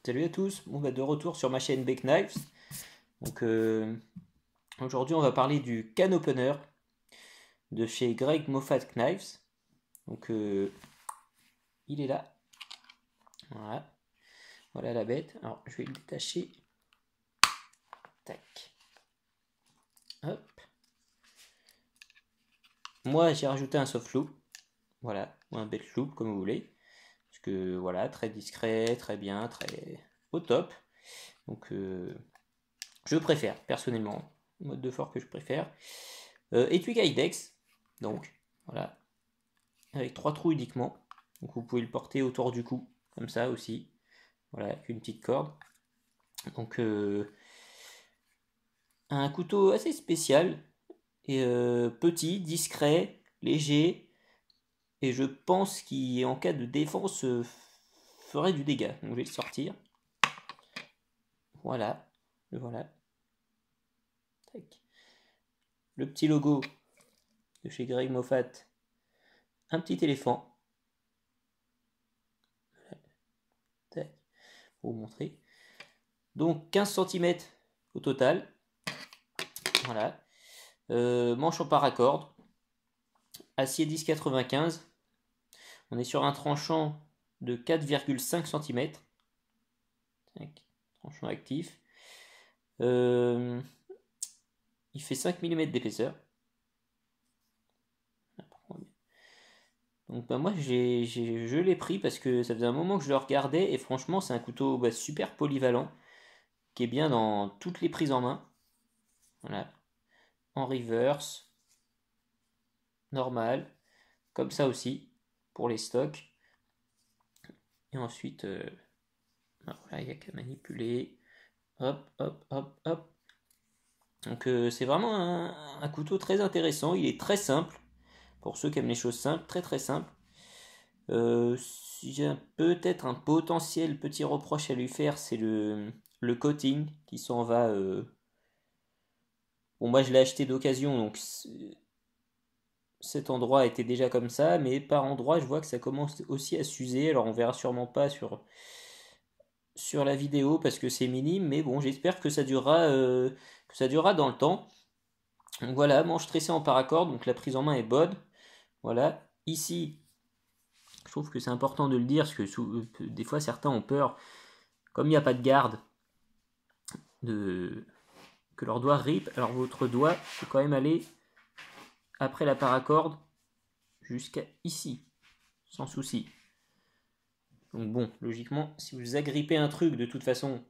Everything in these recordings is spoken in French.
Salut à tous, on va de retour sur ma chaîne Bake Knives. Donc aujourd'hui on va parler du can opener de chez Greg Moffat Knives. Donc il est là. Voilà. Voilà la bête. Alors je vais le détacher. Tac. Hop. Moi j'ai rajouté un soft loop. Voilà. Ou un belt loop comme vous voulez. Parce que voilà, très discret, très bien, très au top. Donc je préfère personnellement. Mode de fork que je préfère. Étui Kydex. Donc voilà. Avec 3 trous uniquement. Donc vous pouvez le porter autour du cou, comme ça aussi. Voilà, avec une petite corde. Donc un couteau assez spécial et petit, discret, léger. Et je pense qu'en cas de défense ferait du dégât. Donc je vais le sortir. Voilà, le voilà. Tac. Le petit logo de chez Greg Moffat. Un petit éléphant. Tac. Pour vous montrer. Donc 15 cm au total. Voilà. Manche en paracorde. Acier 10,95. On est sur un tranchant de 4,5 cm. Tranchant actif. Il fait 5 mm d'épaisseur. Donc bah moi je l'ai pris parce que ça faisait un moment que je le regardais et franchement c'est un couteau super polyvalent qui est bien dans toutes les prises en main. Voilà. En reverse, normal, comme ça aussi pour les stocks. Et ensuite, voilà, il n'y a qu'à manipuler. Hop, hop, hop, hop. Donc c'est vraiment un couteau très intéressant. Il est très simple. Pour ceux qui aiment les choses simples, très très simple. Si j'ai peut-être un potentiel petit reproche à lui faire, c'est le coating qui s'en va. Bon, moi je l'ai acheté d'occasion, donc cet endroit était déjà comme ça, mais par endroit je vois que ça commence aussi à s'user. Alors on verra sûrement pas sur la vidéo parce que c'est minime, mais bon, j'espère que ça durera dans le temps. Donc voilà, manche tressée en paracorde, donc la prise en main est bonne. Voilà, ici, je trouve que c'est important de le dire parce que des fois certains ont peur, comme il n'y a pas de garde, que leur doigt rip. Alors votre doigt peut quand même aller après la paracorde jusqu'à ici, sans souci. Donc bon, logiquement, si vous agrippez un truc, de toute façon,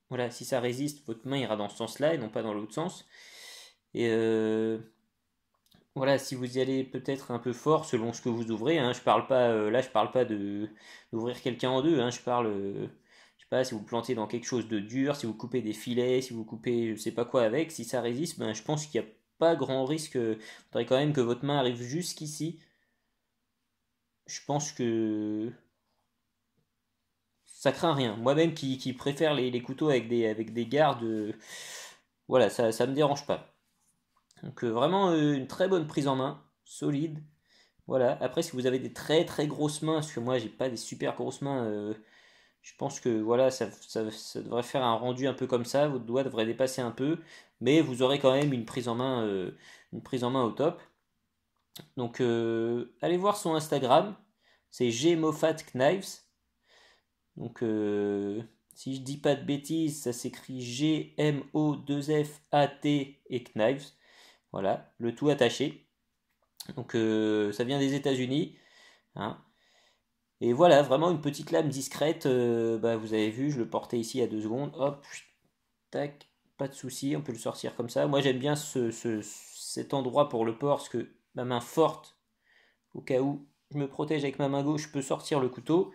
voilà, si ça résiste, votre main ira dans ce sens-là et non pas dans l'autre sens. Et voilà, si vous y allez peut-être un peu fort selon ce que vous ouvrez, hein, je parle pas, là je parle pas d'ouvrir quelqu'un en deux, hein, je parle, je sais pas, si vous plantez dans quelque chose de dur, si vous coupez des filets, si vous coupez je sais pas quoi avec, si ça résiste, ben je pense qu'il n'y a pas grand risque, il faudrait quand même que votre main arrive jusqu'ici. Je pense que ça craint rien. Moi-même qui préfère les couteaux avec des gardes, voilà, ça me dérange pas. Donc vraiment une très bonne prise en main, solide. Voilà. Après, si vous avez des très très grosses mains, parce que moi j'ai pas des super grosses mains, je pense que voilà, ça devrait faire un rendu un peu comme ça. Votre doigt devrait dépasser un peu, mais vous aurez quand même une prise en main au top. Donc allez voir son Instagram, c'est gmoffatknives. Donc si je dis pas de bêtises, ça s'écrit Gmo2Fat et Knives. Voilà, le tout attaché. Donc ça vient des États-Unis. Hein. Et voilà, vraiment une petite lame discrète. Vous avez vu, je le portais ici à 2 secondes. Hop, tac, pas de souci, on peut le sortir comme ça. Moi j'aime bien cet endroit pour le port parce que ma main forte, au cas où je me protège avec ma main gauche, je peux sortir le couteau.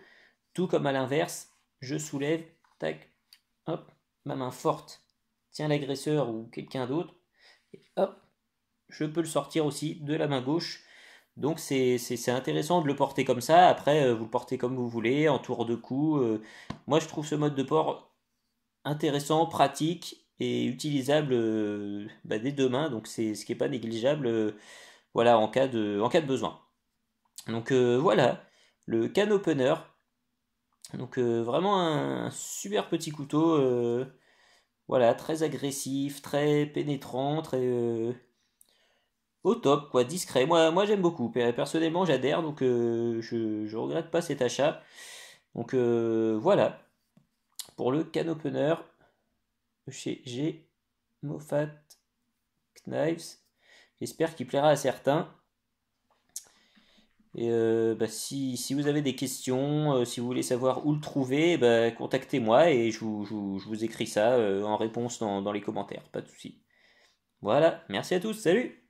Tout comme à l'inverse, je soulève, tac, hop, ma main forte tient l'agresseur ou quelqu'un d'autre. Et hop, je peux le sortir aussi de la main gauche. Donc c'est intéressant de le porter comme ça. Après, vous le portez comme vous voulez, en tour de cou. Moi, je trouve ce mode de port intéressant, pratique et utilisable des deux mains. Donc c'est ce qui n'est pas négligeable voilà, en cas de besoin. Donc voilà, le can opener Donc vraiment un super petit couteau, voilà, très agressif, très pénétrant, très au top, quoi, discret. Moi j'aime beaucoup. Personnellement, j'adhère, donc je regrette pas cet achat. Donc voilà, pour le can opener chez G. Moffat Knives. J'espère qu'il plaira à certains. Et bah, si vous avez des questions, si vous voulez savoir où le trouver, bah, contactez-moi et je vous écris ça en réponse dans les commentaires. Pas de souci. Voilà, merci à tous, salut!